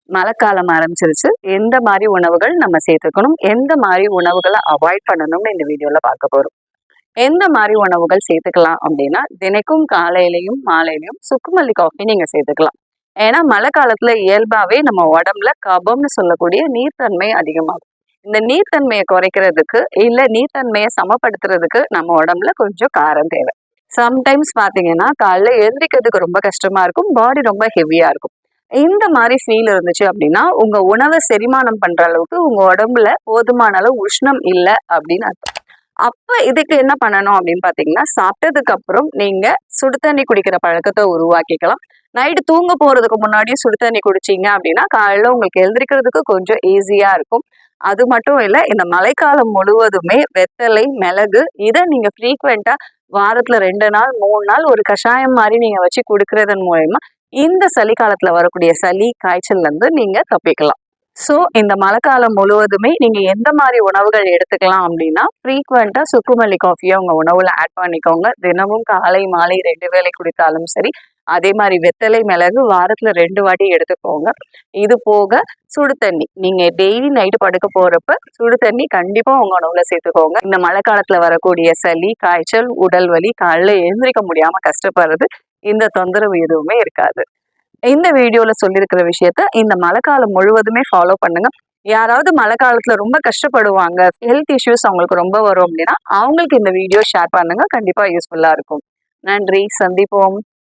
மழைக்காலம் ஆரம்பிச்சிருச்சு. எந்த மாதிரி உணவுகள் நம்ம சேர்த்துக்கணும், எந்த மாதிரி உணவுகளை அவாய்ட் பண்ணணும்னு இந்த வீடியோல பார்க்க போறோம். எந்த மாதிரி உணவுகள் சேர்த்துக்கலாம் அப்படின்னா, தினைக்கும் காலையிலயும் மாலையிலயும் சுக்குமல்லி காஃபி நீங்க சேர்த்துக்கலாம். ஏன்னா மழை காலத்துல இயல்பாவே நம்ம உடம்புல கபம்னு சொல்லக்கூடிய நீர்த்தன்மை அதிகமாகும். இந்த நீர்த்தன்மையை குறைக்கிறதுக்கு இல்ல நீர்த்தன்மையை சமப்படுத்துறதுக்கு நம்ம உடம்புல கொஞ்சம் காரம் தேவை. சம்டைம்ஸ் பாத்தீங்கன்னா காலைல எழுந்திரிக்கிறதுக்கு ரொம்ப கஷ்டமா இருக்கும், பாடி ரொம்ப ஹெவியா இருக்கும். இந்த மாதிரி ஃபீல் இருந்துச்சு அப்படின்னா உங்க உணவை செரிமானம் பண்ற அளவுக்கு உங்க உடம்புல போதுமான அளவு உஷ்ணம் இல்லை அப்படின்னு அர்த்தம். அப்ப இதுக்கு என்ன பண்ணணும் அப்படின்னு பாத்தீங்கன்னா, சாப்பிட்டதுக்கு அப்புறம் நீங்க சுடு தண்ணி குடிக்கிற பழக்கத்தை உருவாக்கிக்கலாம். நைட்டு தூங்க போறதுக்கு முன்னாடியும் சுடு தண்ணி குடிச்சீங்க அப்படின்னா காலையில உங்களுக்கு எழுந்திரிக்கிறதுக்கு கொஞ்சம் ஈஸியா இருக்கும். அது மட்டும் இல்ல, இந்த மழைக்காலம் முழுவதுமே வெத்தலை, மிளகு இதை நீங்க ஃப்ரீக்வெண்டா வாரத்துல 2 நாள் 3 நாள் ஒரு கஷாயம் மாதிரி நீங்க வச்சு குடுக்கறதன் மூலயமா இந்த சளி காலத்துல வரக்கூடிய சளி காய்ச்சல்ல இருந்து நீங்க தப்பிக்கலாம். ஸோ இந்த மழைக்காலம் முழுவதுமே நீங்க எந்த மாதிரி உணவுகள் எடுத்துக்கலாம் அப்படின்னா, ஃப்ரீக்வெண்டா சுக்குமல்லி காஃபியை உங்க உணவுல ஆட் பண்ணிக்கோங்க. தினமும் காலை மாலை 2 வேளை குடித்தாலும் சரி. அதே மாதிரி வெத்தலை மிளகு வாரத்துல 2 வாட்டி எடுத்துக்கோங்க. இது போக சுடு தண்ணி நீங்க டெய்லி நைட்டு படுக்க போறப்ப சுடு தண்ணி கண்டிப்பா உங்க உணவுல சேர்த்துக்கோங்க. இந்த மழை காலத்துல வரக்கூடிய சளி காய்ச்சல் உடல் வலி காலைல எழுந்திரிக்க முடியாம கஷ்டப்படுறது இந்த தொந்தரவு எதுவுமே இருக்காது. இந்த வீடியோல சொல்லியிருக்கிற விஷயத்த இந்த மழைக்காலம் முழுவதுமே ஃபாலோ பண்ணுங்க. யாராவது மழை காலத்துல ரொம்ப கஷ்டப்படுவாங்க, ஹெல்த் இஷ்யூஸ் அவங்களுக்கு ரொம்ப வரும் அப்படின்னா அவங்களுக்கு இந்த வீடியோ ஷேர் பண்ணுங்க. கண்டிப்பா யூஸ்ஃபுல்லா இருக்கும். நன்றி, சந்திப்போம்.